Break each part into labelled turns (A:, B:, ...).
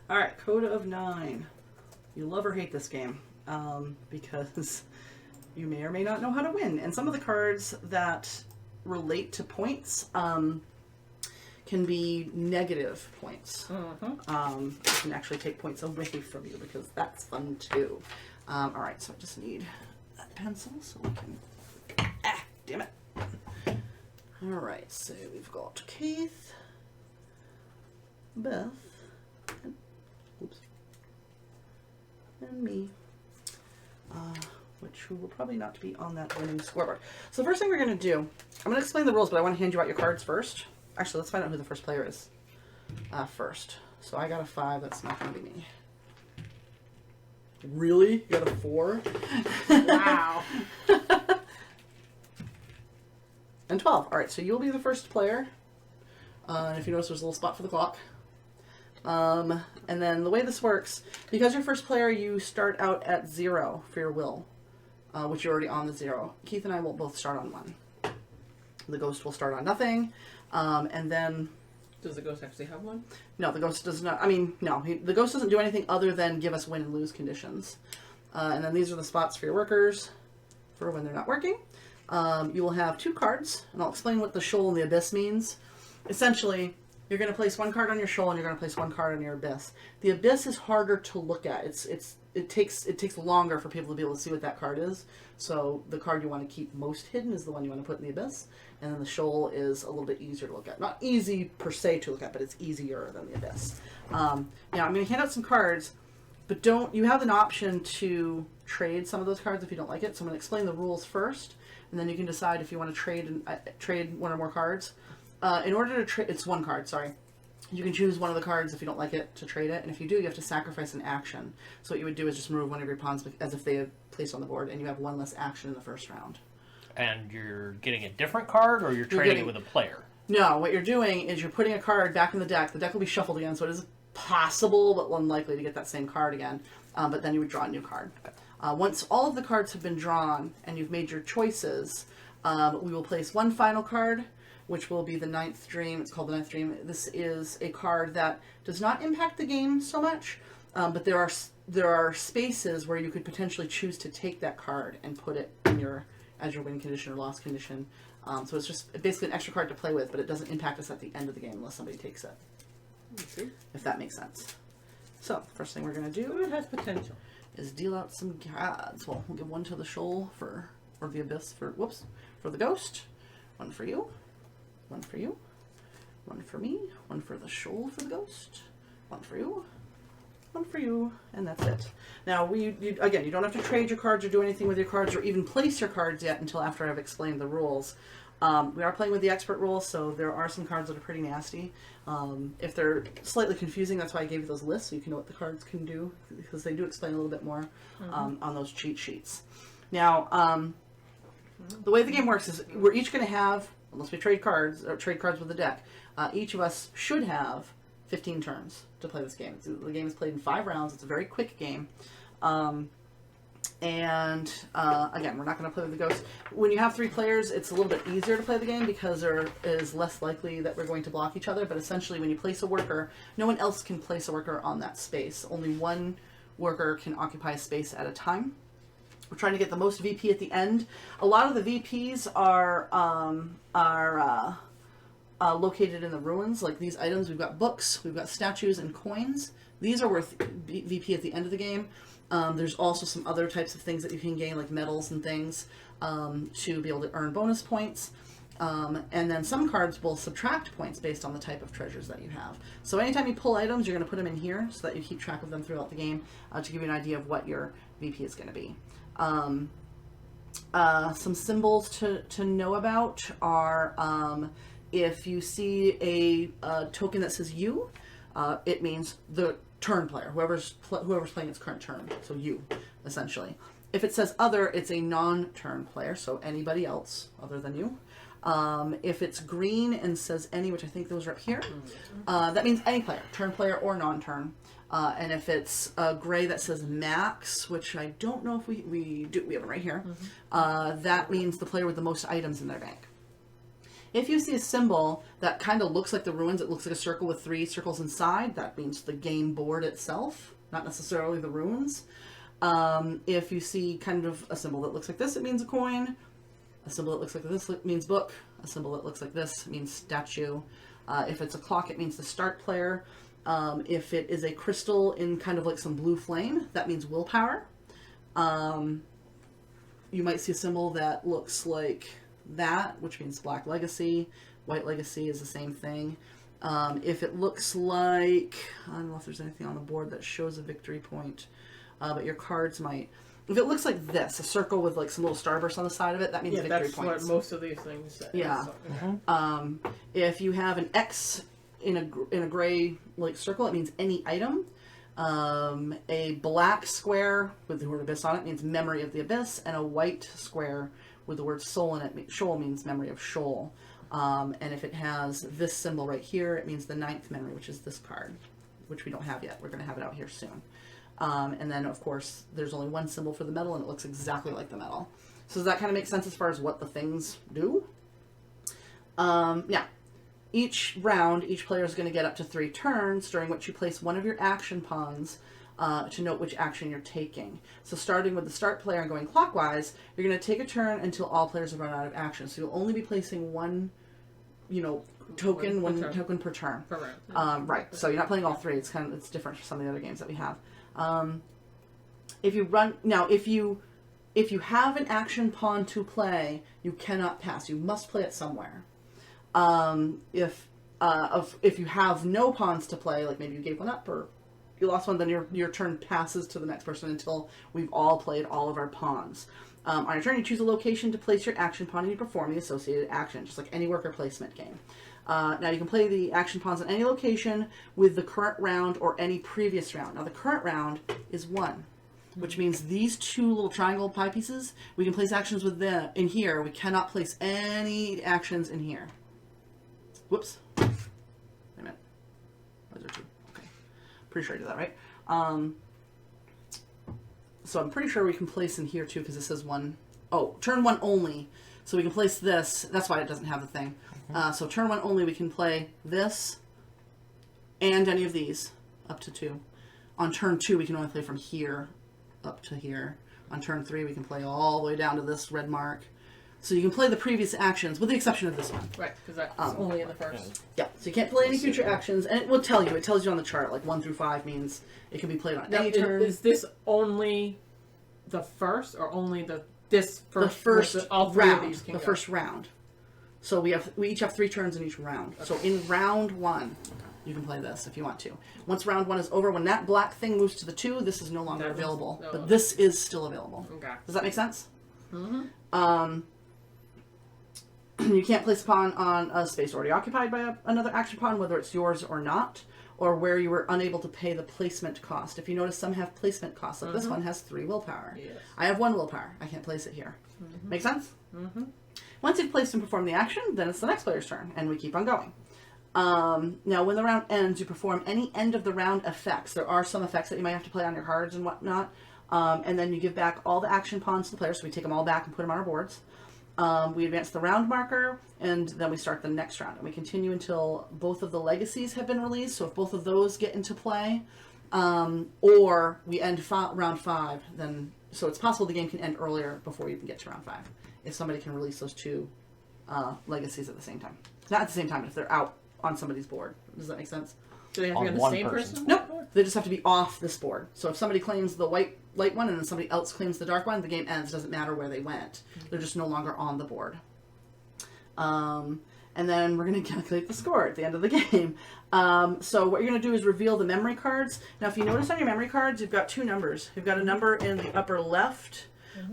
A: Alright, Code of 9. You love or hate this game because you may or may not know how to win. And some of the cards that relate to points can be negative points. It can actually take points away from you because that's fun too. Alright, so I just need that pencil so we can... damn it. Alright, so we've got Keith, Beth, and, and me, which will probably not be on that winning scoreboard. So the first thing we're going to do, I'm going to explain the rules, but I want to hand you out your cards first. Actually, let's find out who the first player is first. So I got a 5, that's not going to be me. Really? You got a 4?
B: Wow.
A: And 12. Alright, so you'll be the first player. And if you notice, there's a little spot for the clock. And then the way this works, because you're first player, you start out at 0 for your will, which you're already on the 0. Keith and I will both start on 1. The ghost will start on nothing. And then...
B: Does the ghost actually have 1?
A: No, the ghost does not. I mean, no. The ghost doesn't do anything other than give us win and lose conditions. And then these are the spots for your workers for when they're not working. You will have 2 cards, and I'll explain what the shoal and the abyss means. Essentially, you're going to place 1 card on your shoal, and you're going to place 1 card on your abyss. The abyss is harder to look at. It takes longer for people to be able to see what that card is. So the card you want to keep most hidden is the one you want to put in the abyss, and then the shoal is a little bit easier to look at. Not easy per se to look at, but it's easier than the abyss. Now I'm going to hand out some cards, but you have an option to trade some of those cards if you don't like it. So I'm going to explain the rules first. And then you can decide if you want to trade 1 or more cards. In order to trade, it's 1 card, sorry. You can choose one of the cards if you don't like it to trade it. And if you do, you have to sacrifice an action. So what you would do is just move one of your pawns as if they had placed on the board, and you have 1 less action in the first round.
C: And you're getting a different card, or you're trading it with a player?
A: No, what you're doing is you're putting a card back in the deck. The deck will be shuffled again, so it is possible, but unlikely to get that same card again. But then you would draw a new card. Okay. Once all of the cards have been drawn and you've made your choices, we will place 1 final card, which will be the 9th Dream. It's called the 9th Dream. This is a card that does not impact the game so much, but there are spaces where you could potentially choose to take that card and put it in as your win condition or loss condition. So it's just basically an extra card to play with, but it doesn't impact us at the end of the game unless somebody takes it.
B: Okay.
A: If that makes sense. So, first thing we're going to do...
B: It has potential.
A: ...is deal out some cards. Well, we'll give 1 to the shoal or the abyss for the ghost. 1 for you. 1 for you. 1 for me. 1 for the shoal for the ghost. 1 for you. 1 for you. And that's it. Now, again, you don't have to trade your cards or do anything with your cards or even place your cards yet until after I've explained the rules. We are playing with the expert rules, so there are some cards that are pretty nasty. If they're slightly confusing, that's why I gave you those lists, so you can know what the cards can do, because they do explain a little bit more on those cheat sheets. Now, the way the game works is we're each going to have, unless we trade cards, or trade cards with the deck, each of us should have 15 turns to play this game. The game is played in 5 rounds. It's a very quick game. Again, we're not going to play with the ghosts. When you have 3 players, it's a little bit easier to play the game because there is less likely that we're going to block each other. But essentially, when you place a worker, no one else can place a worker on that space. Only 1 worker can occupy a space at a time. We're trying to get the most VP at the end. A lot of the VPs are located in the ruins. Like these items, we've got books, we've got statues, and coins. These are worth VP at the end of the game. There's also some other types of things that you can gain, like medals and things, to be able to earn bonus points. And then some cards will subtract points based on the type of treasures that you have. So anytime you pull items, you're going to put them in here so that you keep track of them throughout the game to give you an idea of what your VP is going to be. Some symbols to know about are if you see a token that says you, it means the turn player, whoever's playing its current turn, so you, essentially. If it says other, it's a non-turn player, so anybody else other than you. If it's green and says any, which I think those are up here, that means any player, turn player or non-turn. And if it's gray that says max, which I don't know if we have it right here, that means the player with the most items in their bank. If you see a symbol that kind of looks like the ruins, it looks like a circle with 3 circles inside, that means the game board itself, not necessarily the ruins. If you see kind of a symbol that looks like this, it means a coin. A symbol that looks like this means book. A symbol that looks like this means statue. If it's a clock, it means the start player. If it is a crystal in kind of like some blue flame, that means willpower. You might see a symbol that looks like that, which means black legacy. White legacy is the same thing. If it looks like, I don't know if there's anything on the board that shows a victory point, but your cards might. If it looks like this, a circle with like some little starbursts on the side of it, that means victory
B: that's
A: points.
B: what most of these things say.
A: Yeah.
B: So,
A: If you have an X in a gray like circle, it means any item. A black square with the word abyss on it means memory of the abyss, and a white square with the word soul in it, shoal means memory of Shoal. And if it has this symbol right here, it means the 9th memory, which is this card, which we don't have yet. We're going to have it out here soon. And then, of course, there's only one symbol for the metal, and it looks exactly like the metal. So does that kind of make sense as far as what the things do? Yeah. Each round, each player is going to get up to 3 turns, during which you place one of your action pawns to note which action you're taking. So starting with the start player and going clockwise, you're going to take a turn until all players have run out of action. So you'll only be placing one, token, one token per turn.
B: Correct.
A: Right. So you're not playing all 3. It's different from some of the other games that we have. If you have an action pawn to play, you cannot pass. You must play it somewhere. If you have no pawns to play, like maybe you gave one up or you lost one, then your turn passes to the next person until we've all played all of our pawns. On your turn, you choose a location to place your action pawn and you perform the associated action, just like any worker placement game. Now you can play the action pawns in any location with the current round or any previous round. Now the current round is 1, which means these 2 little triangle pie pieces, we can place actions with them in here. We cannot place any actions in here. Whoops. Wait a minute. Those are 2. Okay. Pretty sure I did that right. So I'm pretty sure we can place in here too, because this says 1. Oh, turn 1 only. So we can place this. That's why it doesn't have the thing. So turn 1 only, we can play this and any of these up to 2. On turn 2, we can only play from here up to here. On turn 3, we can play all the way down to this red mark. So you can play the previous actions, with the exception of this one.
B: Right, because that's only in the first.
A: Yeah, so you can't play any future actions, and it will tell you. It tells you on the chart, like 1 through 5 means it can be played on any turn.
B: Is this only the first, or only this first?
A: The first
B: all 3
A: round.
B: of these can
A: The
B: go?
A: first round. So we each have 3 turns in each round. Okay. So in round 1, you can play this if you want to. Once round 1 is over, when that black thing moves to the 2, this is no longer available. But this is still available.
B: Okay.
A: Does that make sense?
B: Mm-hmm.
A: You can't place a pawn on a space already occupied by another action pawn, whether it's yours or not, or where you were unable to pay the placement cost. If you notice, some have placement costs, like this one has 3 willpower.
B: Yes.
A: I have 1 willpower. I can't place it here. Make sense?
B: Mm-hmm.
A: Once you've placed and performed the action, then it's the next player's turn, and we keep on going. Now, when the round ends, you perform any end of the round effects. There are some effects that you might have to play on your cards and whatnot, and then you give back all the action pawns to the player, so we take them all back and put them on our boards. We advance the round marker, and then we start the next round. And we continue until both of the legacies have been released. So if both of those get into play, or we end round 5, then so it's possible the game can end earlier before you can get to round 5. If somebody can release those 2 legacies at the same time. Not at the same time, but if they're out on somebody's board. Does that make sense?
B: Do they have to be on the
C: one
B: same
C: person.
B: person?
A: Nope. They just have to be off this board. So if somebody claims the light one and then somebody else claims the dark one, the game ends. It doesn't matter where they went. They're just no longer on the board. And then we're going to calculate the score at the end of the game. So what you're going to do is reveal the memory cards. Now, if you notice on your memory cards, you've got 2 numbers. You've got a number in the upper left,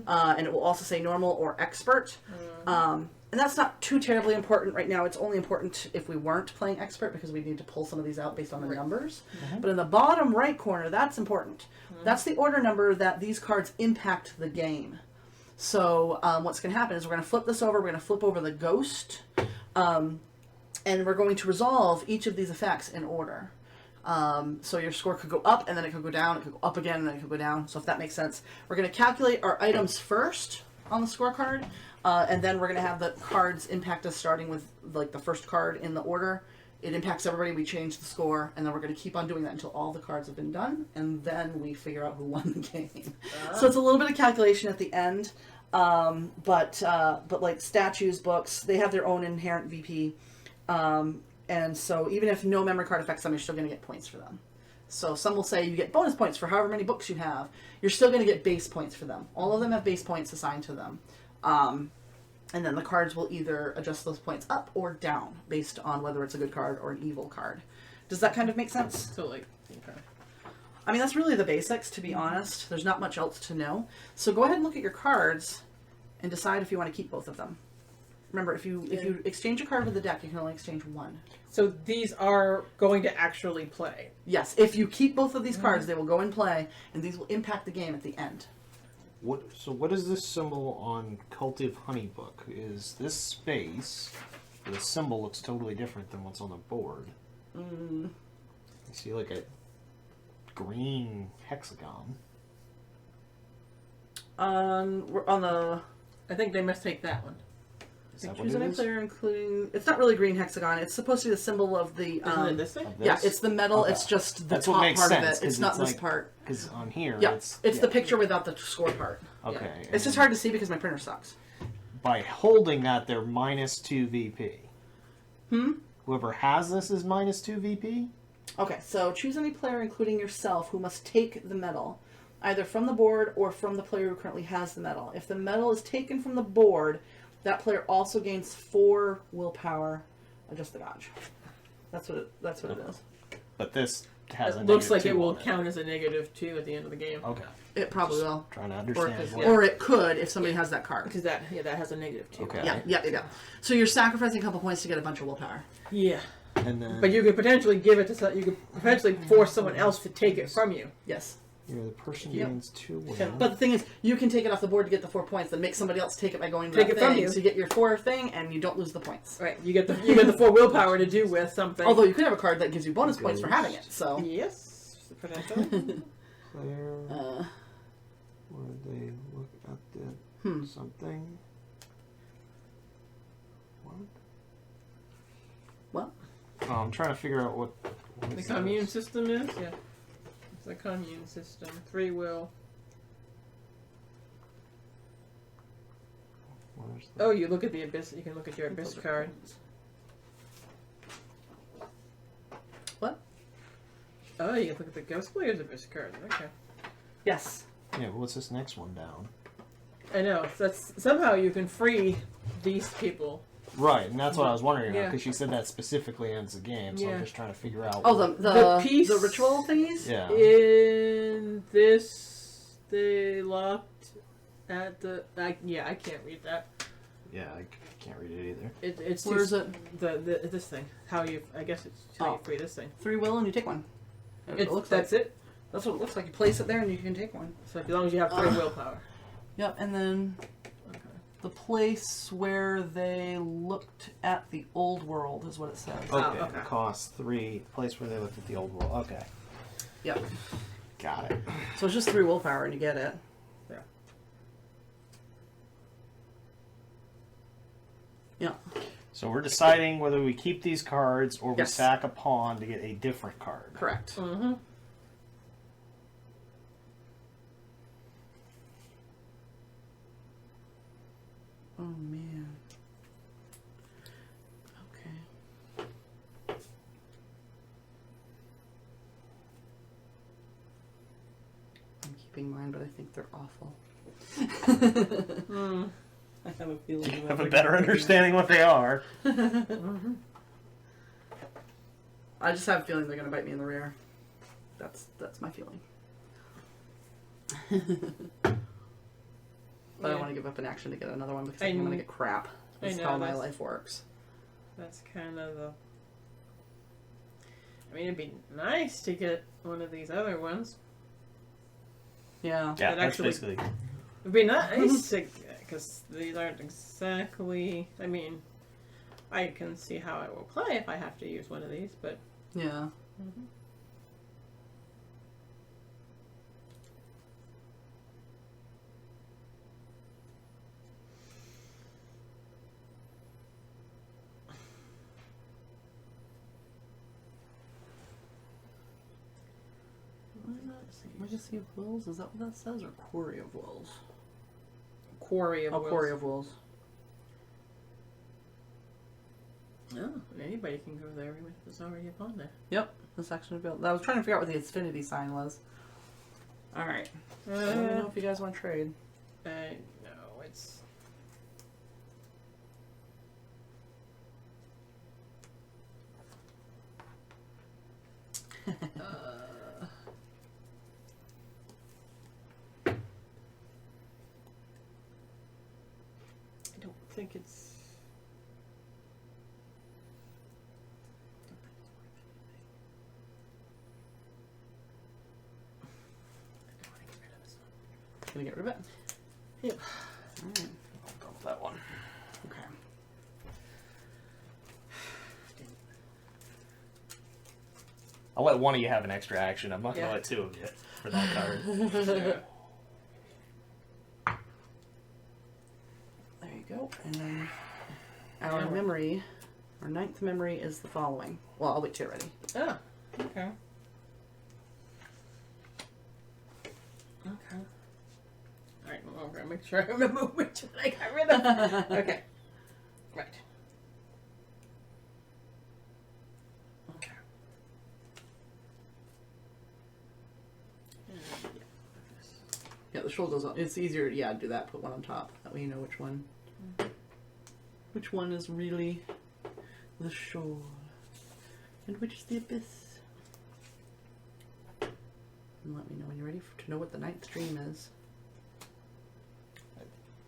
A: and it will also say normal or expert. And that's not too terribly important right now. It's only important if we weren't playing expert, because we need to pull some of these out based on the numbers. But in the bottom right corner, that's important. That's the order number that these cards impact the game. So what's going to happen is we're going to flip this over. We're going to flip over the ghost. And we're going to resolve each of these effects in order. So your score could go up, and then it could go down. It could go up again, and then it could go down. So if that makes sense. We're going to calculate our items first on the scorecard. And then we're going to have the cards impact us starting with like the first card in the order. It impacts everybody. We change the score, and then we're going to keep on doing that until all the cards have been done, and then we figure out who won the game. So it's a little bit of calculation at the end, but like statues, books, they have their own inherent VP, and so even if no memory card affects them, you're still going to get points for them. So some will say you get bonus points for however many books you have. You're still going to get base points for them. All of them have base points assigned to them. And then the cards will either adjust those points up or down based on whether it's a good card or an evil card. Does that kind of make sense?
B: So like, okay.
A: I mean, that's really the basics, to be honest. There's not much else to know. So go ahead and look at your cards and decide if you want to keep both of them. Remember, if you exchange a card with the deck, you can only exchange one.
B: So these are going to actually play.
A: Yes, if you keep both of these cards, they will go in play, and these will impact the game at the end.
D: What is this symbol on Cultive Honey Book? Is this space, the symbol looks totally different than what's on the board. I see like a green hexagon.
A: On the...
B: I think they must take that one.
D: Is that what
A: Choose
D: it
A: any
D: is?
A: player, including... It's not really green hexagon. It's supposed to be the symbol of the...
B: Isn't it this thing?
D: Of
A: Yeah,
D: this?
A: it's the metal.
D: Okay.
A: It's just the
D: That's what
A: top
D: makes
A: part
D: sense,
A: of it.
D: 'cause
A: It's not
D: it's
A: this
D: like-
A: part.
D: Because on here,
A: Yeah,
D: it's
A: the picture without the score part.
D: Okay.
A: It's just
D: and
A: hard to see because my printer sucks.
D: By holding that, they're -2 VP. Whoever has this is -2 VP.
A: Okay, so choose any player, including yourself, who must take the medal, either from the board or from the player who currently has the medal. If the medal is taken from the board, that player also gains 4 willpower. Adjust the gauge. That's what it is.
D: But this has a
B: It looks like
D: -2
B: it will
D: on
B: count as a -2 at the end of the game.
D: Okay.
A: It probably will.
D: Trying to
A: Or,
D: understand. what-
A: or it could if somebody has that card.
B: Because that has a -2.
D: Okay.
A: Yeah. So you're sacrificing a couple points to get a bunch of willpower.
B: Yeah.
D: And then
B: But you could potentially give it to you could potentially force someone else to take it from you.
A: Yes.
D: the person
A: Yep.
D: gains 2 wins.
A: But the thing is, you can take it off the board to get the 4 points, then make somebody else take it by going to
B: Take
A: that
B: it from
A: thing,
B: you.
A: so you get your 4 thing, and you don't lose the points.
B: Right. You get the 4 willpower to do with something.
A: Although you could have a card that gives you bonus points for having it, so...
B: Yes. Potentially.
D: Player,
A: Uh,
D: where they look at the something. What?
A: what?
D: Oh, I'm trying to figure out what
B: The
D: is
B: commune
D: this?
B: system is? Yeah. It's a commune system. 3 will.
D: Where's the...
B: Oh, you look at the abyss. You can look at your abyss card.
A: What?
B: Oh, you can look at the ghost player's abyss card. Okay.
A: Yes.
D: Yeah, what's this next one down?
B: I know. That's somehow you can free these people.
D: Right, and that's what I was wondering
B: Yeah.
D: because she said that specifically ends the game, so
B: Yeah.
D: I'm just trying to figure out.
A: Oh,
D: what-
A: the
B: piece-
A: the ritual thingies?
D: yeah.
B: In this, they locked at the. I can't read that.
D: Yeah, I can't read it either.
B: It's
A: Where is
B: just
A: it?
B: the this thing. How you? I guess it's how you
A: Oh.
B: free this thing.
A: 3 will and you take one.
B: That's it.
A: That's what it looks like. You place it there and you can take one.
B: So as long as you have 3 willpower.
A: Yep, and then
B: Okay.
A: the place where they looked at the old world is what it says.
D: Okay,
B: okay.
D: cost 3. Place where they looked at the old world. Okay,
A: Yep.
D: got it.
A: So it's just 3 willpower and you get it.
B: Yeah.
A: Yeah.
D: So we're deciding whether we keep these cards or we
A: Yes.
D: sack a pawn to get a different card.
A: Correct.
B: Mm-hmm.
A: Oh man. Okay. I'm keeping mine, but I think they're awful. I have a feeling.
D: You have a better understanding what they are.
A: I just have a feeling they're gonna bite me in the rear. That's my feeling. But I don't want to give up an action to get another one because I think I'm gonna get crap.
B: I
A: That's
B: know,
A: how my
B: that's-
A: life works.
B: That's kind of the. I mean, it'd be nice to get one of these other ones.
A: Yeah.
D: Yeah,
B: That
D: that's
B: actually-
D: basically.
B: It'd be nice to, because these aren't exactly. I mean, I can see how I will play if I have to use one of these, but.
A: Yeah. Legacy of Wills? Is that what that says? Or Quarry of Wills?
B: Quarry of Wills.
A: Quarry of Wills.
B: Oh, anybody can go there even if it's already upon there.
A: Yep, the section of build. I was trying to figure out what the infinity sign was.
B: Alright.
A: Let me know if you guys want to trade.
B: No, it's... I don't think it's...
A: Gonna get rid of it?
B: Yep.
A: Alright.
C: I'll go with that one.
A: Okay.
C: I'll let one of you have an extra action. I'm not going to
B: Yeah.
C: let two of you for that card.
A: There you go. And then our memory, our ninth memory is the following. Well, I'll wait till you're ready.
B: Oh, okay. Okay. Alright, well, I'm gonna make sure I remember which one I got rid of. Okay. Right. Okay.
A: Yeah, the scroll goes on. It's easier, yeah, to do that. Put one on top. That way you know which one. Which one is really the shore, and which is the abyss. And let me know when you're ready to know what the ninth stream is.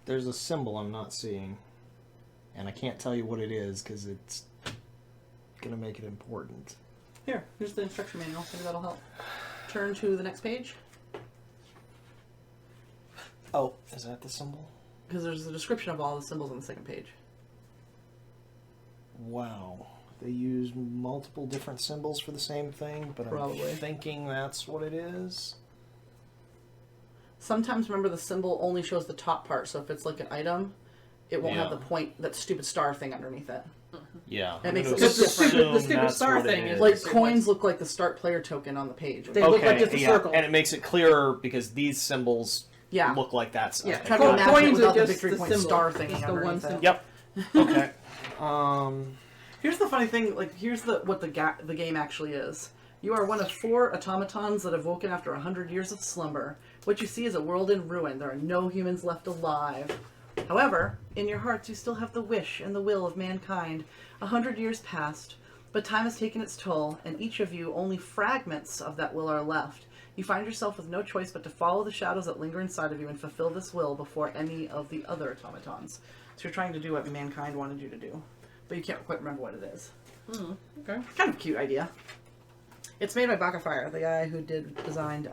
D: There's a symbol I'm not seeing, and I can't tell you what it is because it's gonna make it important.
A: Here, here's the instruction manual. Maybe that'll help. Turn to the next page,
D: Oh, is that the symbol?
A: because there's a description of all the symbols on the second page.
D: Wow. They use multiple different symbols for the same thing, but
A: Probably.
D: I'm thinking that's what it is.
A: Sometimes, remember, the symbol only shows the top part, so if it's like an item, it won't have
D: Yeah.
A: the point, that stupid star thing underneath it.
D: Yeah.
A: That makes
D: I'm
A: it
D: gonna
A: look different.
D: assume
B: The stupid
D: that's
B: star
D: what it
B: thing is-
A: Like,
B: It's-
A: coins look like the start player token on the page.
B: They look like
D: Okay,
B: just a
D: yeah,
B: circle.
D: and it makes it clearer because these symbols
A: Yeah.
D: look like that's
B: Yeah,
A: Try to
B: Coins
A: imagine it
B: are
A: without the
B: just
A: victory
B: the
A: point
B: symbol.
A: star thing
B: Just the one
A: underneath it.
B: symbol.
D: Yep. Okay.
A: Here's the funny thing, like, here's what the game actually is. You are one of 4 automatons that have woken after 100 years of slumber. What you see is a world in ruin. There are no humans left alive. However, in your hearts you still have the wish and the will of mankind. 100 years passed, but time has taken its toll, and each of you, only fragments of that will are left. You find yourself with no choice but to follow the shadows that linger inside of you and fulfill this will before any of the other automatons. So you're trying to do what mankind wanted you to do, but you can't quite remember what it is.
B: Okay.
A: Kind of a cute idea. It's made by Bakafire, the guy who designed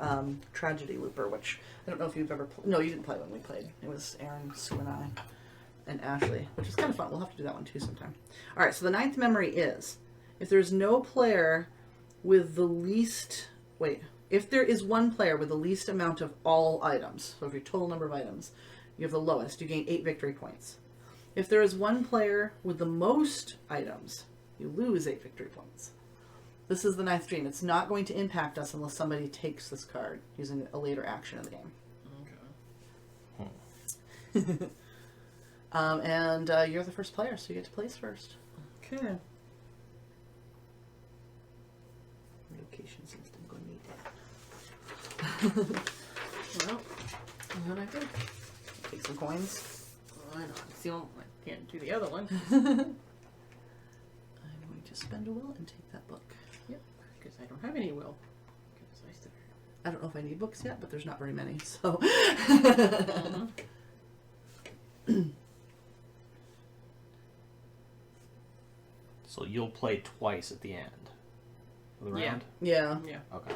A: Tragedy Looper, which I don't know if you've ever no, you didn't play when we played. It was Aaron, Sue, and I, and Ashley, which is kind of fun. We'll have to do that one too sometime. All right, so the ninth memory is, if there's no player with the least, if there is one player with the least amount of all items, so if your total number of items, you have the lowest, you gain 8 victory points. If there is one player with the most items, you lose 8 victory points. This is the ninth stream. It's not going to impact us unless somebody takes this card using a later action in the game.
B: Okay.
A: And you're the first player, so you get to place first.
B: Okay.
A: Location system going to need that.
B: Well, what I do?
A: Take some coins.
B: Why not? It's the only one. I can't do the other one.
A: I'm going to spend a will and take that book.
B: Yep. Because I don't have any will. Because I still...
A: I don't know if I need books yet, but there's not very many, so.
D: So you'll play twice at the end of the
B: Yeah.
D: round?
A: Yeah.
B: Yeah.
D: Okay.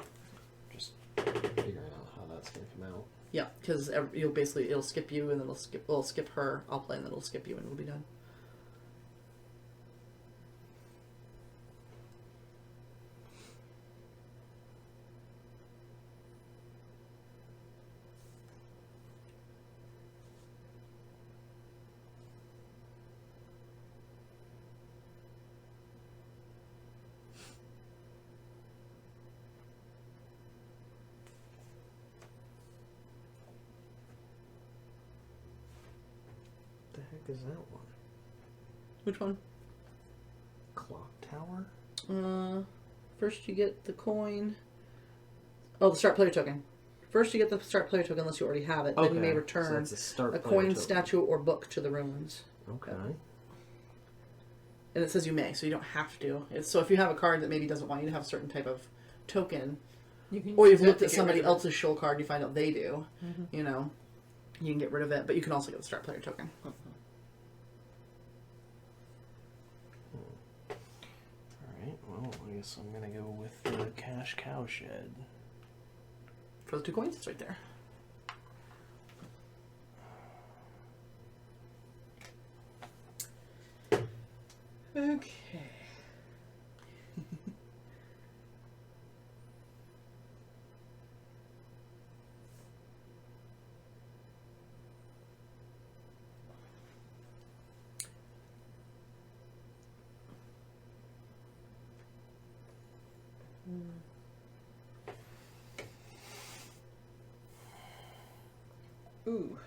D: Just figuring out how that's going to come out.
A: Yeah, because it'll skip you, and then it'll skip her. I'll play, and then it'll skip you, and it'll be done.
D: is that one?
A: Which one?
D: Clock tower?
A: First you get the coin. Oh, the start player token. First you get the start player token unless you already have it. Then you may
D: So
A: return
D: that's a start
A: a
D: player
A: coin,
D: token.
A: statue, or book to the ruins.
D: Okay.
A: And it says you may, so you don't have to. So if you have a card that maybe doesn't want you to have a certain type of token, or you've looked at somebody else's shoal card, you find out they do, you know, you can get rid of it. But you can also get the start player token.
D: Alright, well, I guess I'm gonna go with the cash cow shed.
A: For the 2 coins, it's right there.
B: Okay. Ooh.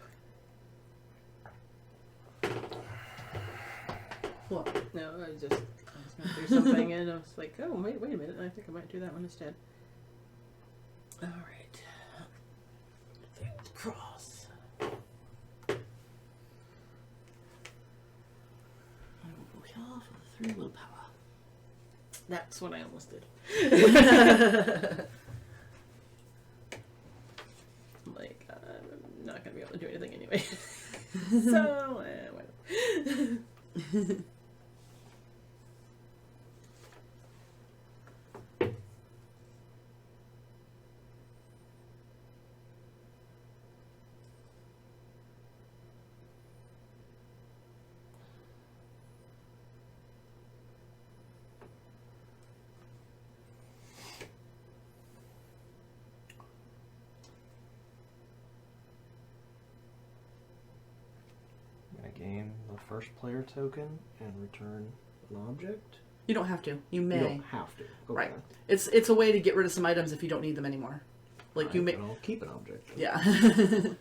A: What?
B: No, I was gonna do something and I was like, oh, wait a minute. I think I might do that one instead. All right. Cross.
A: I will go here for the 3 willpower.
B: That's what I almost did. Like, I'm not gonna be able to do anything anyway. So, whatever.
D: I'm gonna gain the first player token and return an object.
A: You don't have to. You may.
D: You don't have to. Okay.
A: Right. It's a way to get rid of some items if you don't need them anymore. Like you may.
D: And I'll keep an object.
A: Yeah. So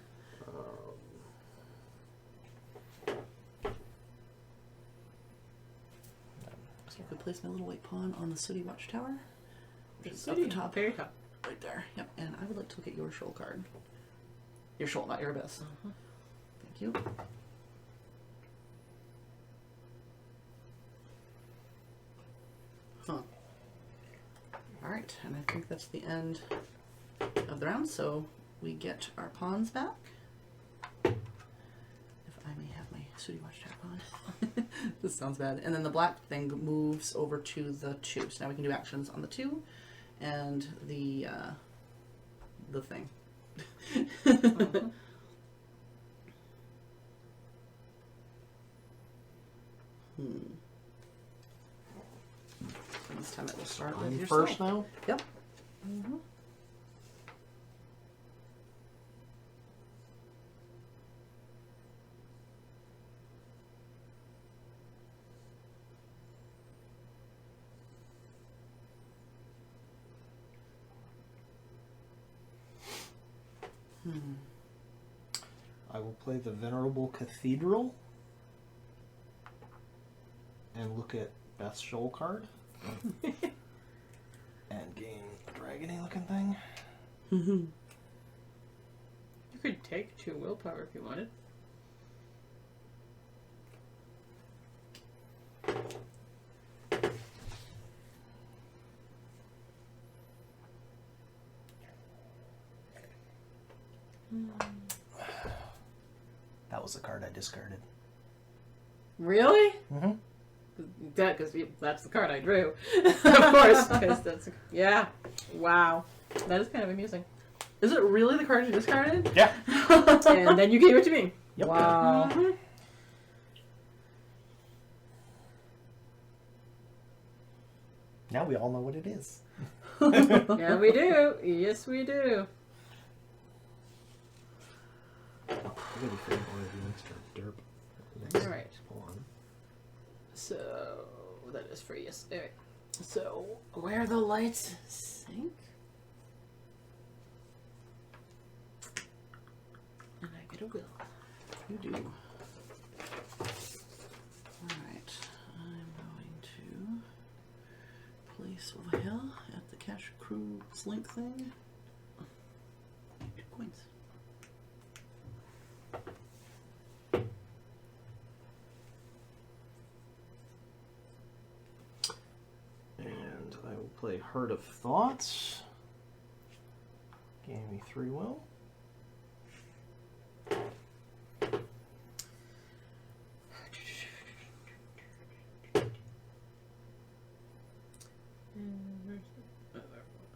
A: I could place my little white pawn on the Sooty Watchtower. Which is up the top.
B: Very top.
A: Right there. Yep. And I would like to look at your shoal card. Your shoal, not your abyss. Thank you. Huh. Alright, and I think that's the end of the round, so we get our pawns back. If I may have my Sooty Watchtower pawn. This sounds bad. And then the black thing moves over to the 2. So now we can do actions on the 2 and the thing. This time it will start with
D: I'm
A: yourself.
D: first now?
A: Yep.
D: I will play the Venerable Cathedral and look at Beth's shoal card and gain a dragony looking thing.
B: You could take 2 willpower if you wanted.
D: That was the card I discarded.
B: Really?
D: Mm-hmm.
B: Because that's the card I drew. Of course. Because that's... Yeah. Wow. That is kind of amusing.
A: Is it really the card you discarded?
C: Yeah.
B: And then you gave it to me.
C: Yep.
B: Wow.
C: Now we all know what it is.
B: Yeah, we do. Yes, we do.
D: I gotta figure out what the extra derp. Next
B: Alright.
D: pawn.
B: So, that is free. Yes. Alright. So, where the lights sink. And I get a will.
A: You do. Nice over here at the cash crew slink thing. 2 coins.
D: And I will play Heart of Thoughts. Gave me 3 will.
B: And where's the other one?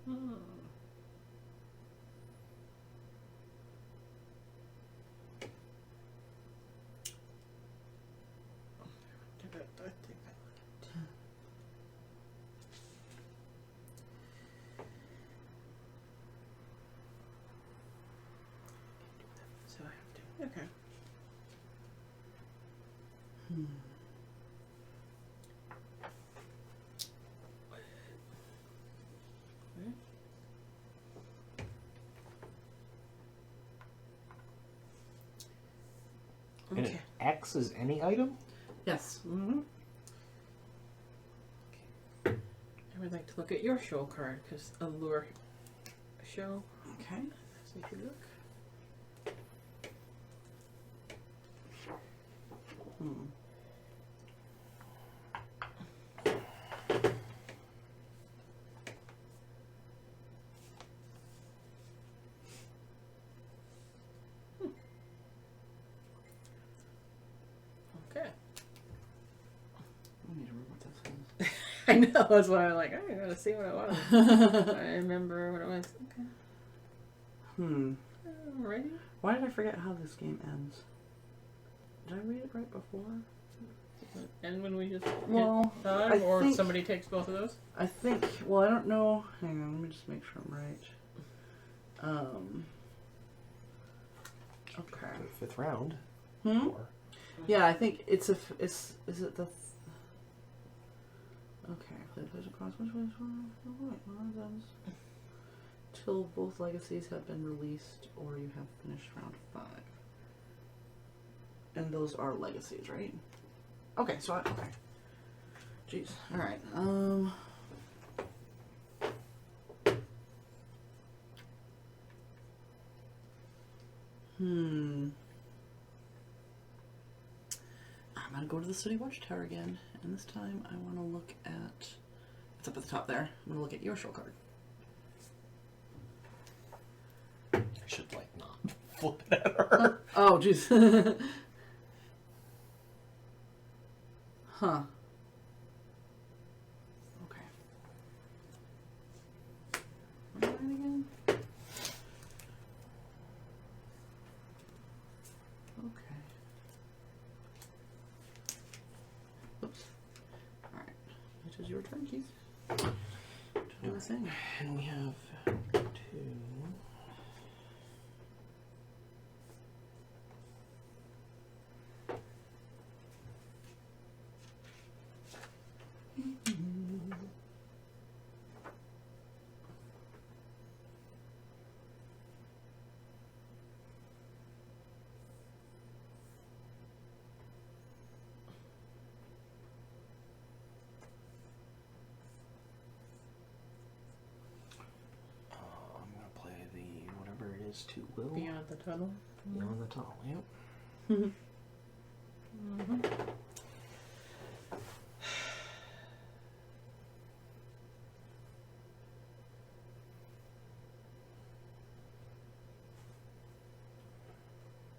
B: Hmm. Give it, I think I like it. So I have to. Okay.
D: And
B: Okay.
D: X is any item?
A: Yes.
B: Mm-hmm. I would like to look at your show card because allure show.
A: Okay.
B: So you look.
A: Hmm.
B: Okay.
A: I need to remember what this is.
B: I know. That's why I'm like, I gotta see what it was. I remember what it was. Okay.
A: Hmm.
B: Ready?
A: Why did I forget how this game ends? Did I read it right before?
B: And when we just
A: Well,
B: hit time,
A: I
B: or
A: think-
B: somebody takes both of those.
A: I think. Well, I don't know. Hang on. Let me just make sure I'm right. Okay.
D: The 5th round.
A: Hmm.
D: Or
A: Yeah, I think it's a. Is it the? Okay. Play plays across which way? Oh, wait, one of those. Till both legacies have been released, or you have finished round 5. And those are legacies, right? Okay. So okay. Jeez. All right. I'm gonna go to the City Watchtower again, and this time I want to look at. It's up at the top there. I'm gonna look at your show card.
D: I should like not flip it at her.
A: Oh, jeez. Huh. Okay. Where am I again? Okay. Oops. Alright. It is your turn, Keith. Do the thing.
D: And we have 2. I'm gonna play the whatever it is to will
B: Beyond the tunnel.
D: beyond the tunnel. Yep.
B: Mm-hmm.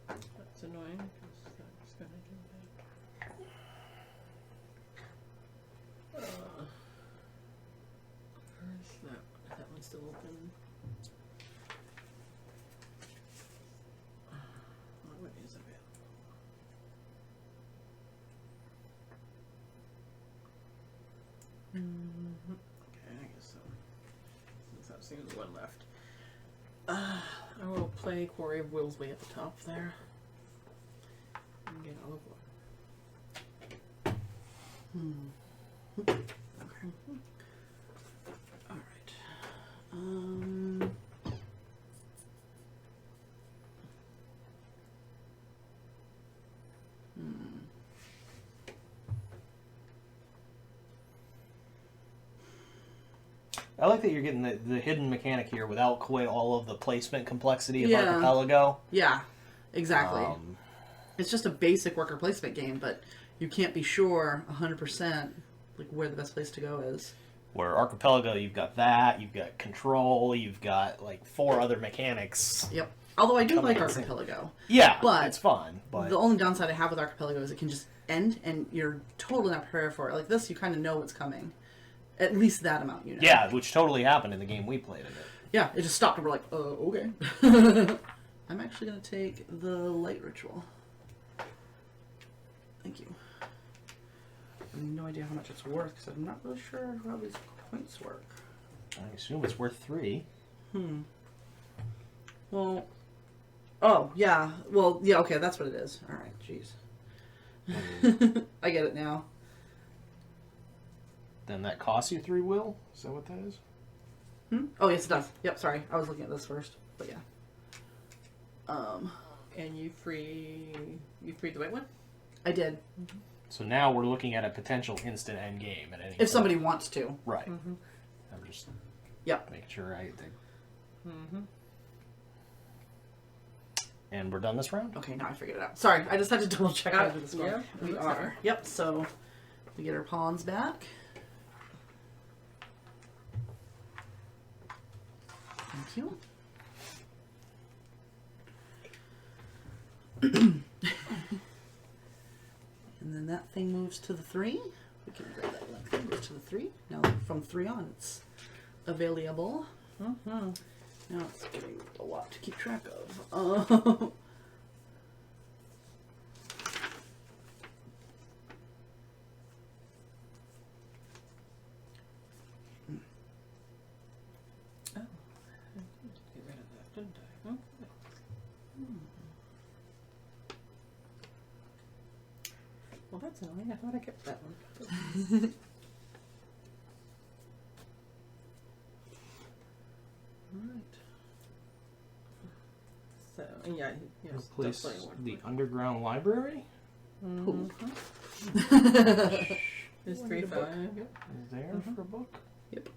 B: That's annoying because that's gonna do that. Where's that? That one's still open. What is available? Okay, I guess so. Since that seems one left. I will play Quarry of Willsby at the top there. And get all of one.
A: Okay. All right.
D: I like that you're getting the hidden mechanic here without quite all of the placement complexity of
A: Yeah.
D: Archipelago.
A: Yeah, exactly. It's just a basic worker placement game, but you can't be sure 100% like where the best place to go is.
D: Where Archipelago, you've got that, you've got control, you've got like 4 other mechanics.
A: Yep. Although I do
D: Coming
A: like
D: in.
A: Archipelago.
D: Yeah,
A: But
D: it's fun. But
A: The only downside I have with Archipelago is it can just end and you're totally not prepared for it. Like this, you kind of know what's coming. At least that amount, you know.
D: yeah, which totally happened in the game we played in it.
A: Yeah, it just stopped and we're like, okay. I'm actually going to take the light ritual. Thank you. I have no idea how much it's worth because I'm not really sure how these points work.
D: I assume it's worth 3.
A: Well, oh, yeah. Well, yeah, okay, that's what it is. All right, jeez. I get it now.
D: Then that costs you 3 will? Is that what that is?
A: Oh, yes, it does. Yep, sorry. I was looking at this first, but yeah.
B: And you freed the white one?
A: I did.
D: So now we're looking at a potential instant end game at any
A: If
D: point.
A: somebody wants to.
D: Right. I'm just
A: Yep.
D: making sure And we're done this round?
A: Okay, now I figured it out. Sorry, I just had to double check
B: Got
A: over
B: it.
A: the score.
B: Yeah,
A: We
B: looks
A: are.
B: better.
A: Yep, so we get our pawns back. Thank you. And then that thing moves to the 3. We can grab that one. Thing moves to the 3. Now from 3 on, it's available. Now it's getting a lot to keep track of.
B: Get rid of that, didn't I? Okay. Well, that's annoying. I thought I kept that one.
A: Alright.
B: So, yeah, yes,
D: Replace
B: definitely one.
D: the underground library?
B: It's
A: Wanted a
B: 3-5.
A: book.
B: Yep.
D: Is there for a book?
A: Yep.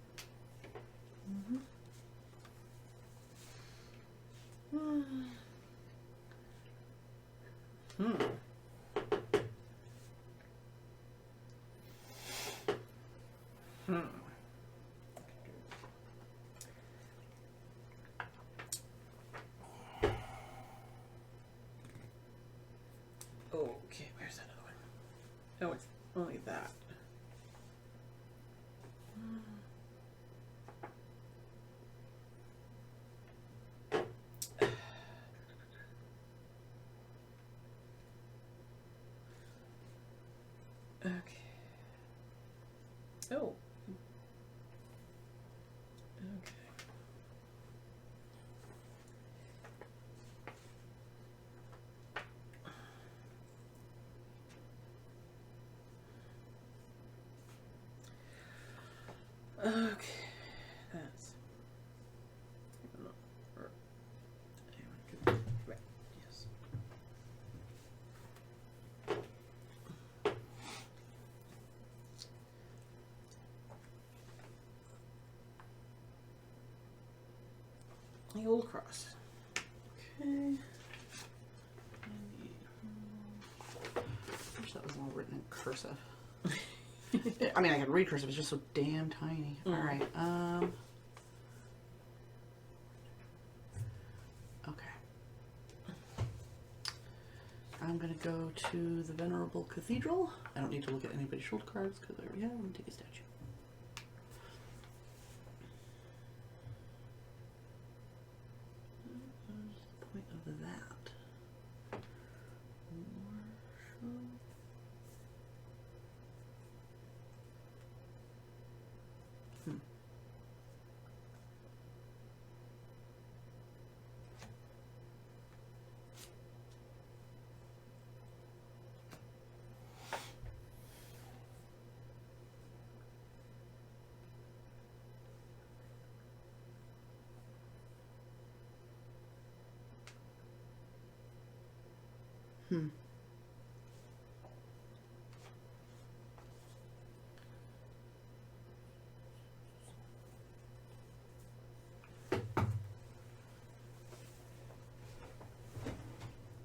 B: Okay, where's that other one? Oh, it's only that. Okay. Oh. Okay. Okay, that's right. Yes. The old cross.
A: Okay. Wish that was all written in cursive. I mean, I can read cursive. It's just so damn tiny. All right. Okay. I'm gonna go to the Venerable Cathedral. I don't need to look at anybody's shoulder cards because I already have one. Take a statue. What's the point of that? Marshall.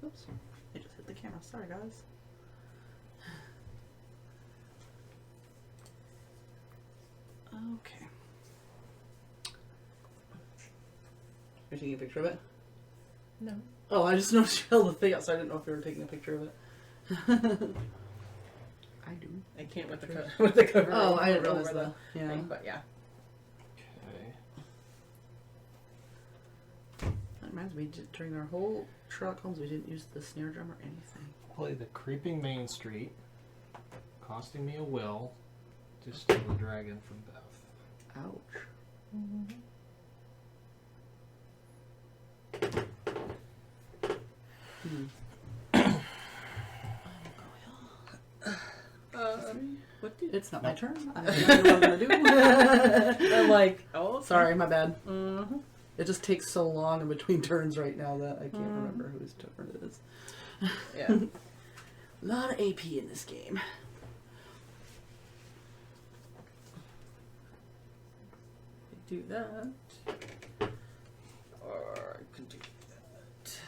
A: Oops. I just hit the camera. Sorry, guys. Okay. You're taking a picture of it?
B: No.
A: Oh, I just noticed you held the thing up, so I didn't know if you were taking a picture of it. I do.
B: I can't with the with the cover.
A: Oh, I didn't
B: over
A: realize
B: the
A: that. Yeah.
B: thing, but yeah.
D: Okay.
A: That reminds me, during our whole Sherlock Holmes, we didn't use the snare drum or anything.
D: Play the creeping Main Street, costing me a will, to steal the dragon from Beth.
A: Ouch.
B: What did
A: It's not my turn. I don't know what I'm gonna do.
B: I'm like? Oh, okay.
A: Sorry, my bad.
B: Mm-hmm.
A: It just takes so long in between turns right now that I can't remember whose turn it is.
B: Yeah.
A: A lot of AP in this game.
B: Do that. Or I could do that.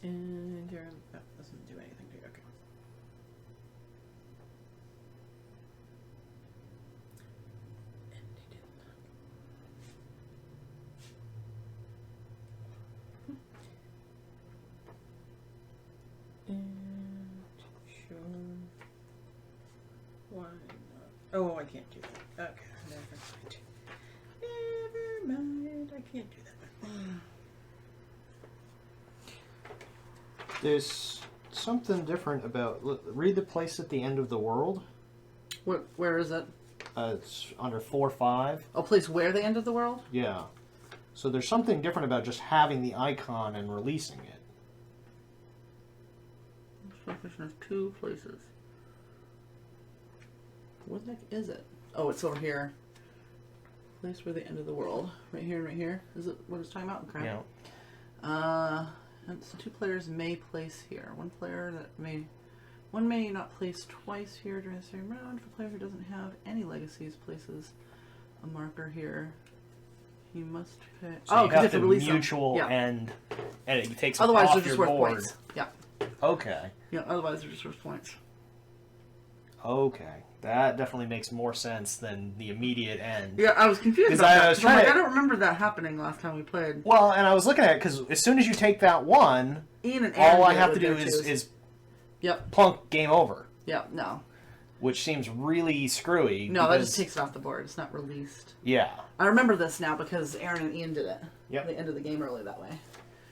B: And that doesn't do anything to you. Okay. And sure. Why not? Oh, I can't do that. Okay, never mind. Never mind. I can't do that.
D: There's something different about... Read the place at the end of the world.
A: Where is it?
D: It's under 4-5.
A: A place where the end of the world?
D: Yeah. So there's something different about just having the icon and releasing it.
A: Definition of 2 places. Where the heck is it? Oh, it's over here. Place where the end of the world. Right here and right here. Is it what it's talking about? Okay.
D: Yeah.
A: It's 2 players may place here. One may not place twice here during the same round. For a player who doesn't have any legacies, places a marker here. He must pick.
C: So you have
A: to
C: to
A: release
C: mutual
A: them. Yeah.
C: and it takes them
A: Otherwise,
C: off
A: they're just
C: your
A: worth
C: board.
A: points. Yeah.
C: Okay.
A: Yeah. Otherwise, they're just worth points.
C: Okay. That definitely makes more sense than the immediate end.
A: Yeah, I was confused
C: 'Cause
A: about
C: I
A: that.
C: was
A: 'Cause I'm like,
C: trying to-
A: I don't remember that happening last time we played.
C: Well, and I was looking at it because as soon as you take that one,
A: Ian and Aaron
C: all I
A: did it
C: have to
A: with
C: do
A: their
C: is,
A: 2s.
C: is
A: Yep.
C: plunk game over,
A: Yep. No.
C: which seems really screwy.
A: No, that
C: because-
A: just takes it off the board. It's not released.
C: Yeah.
A: I remember this now because Aaron and Ian did it.
C: Yep.
A: They ended the game early that way.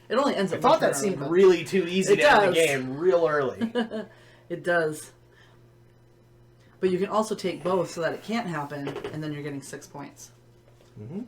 A: It only ends
C: I
A: up.
C: thought
A: much
C: that
A: more
C: seemed
A: early, but-
C: really too easy
A: It
C: to end the
A: does.
C: game real early.
A: It does. But you can also take both so that it can't happen, and then you're getting 6 points.
C: Mm-hmm.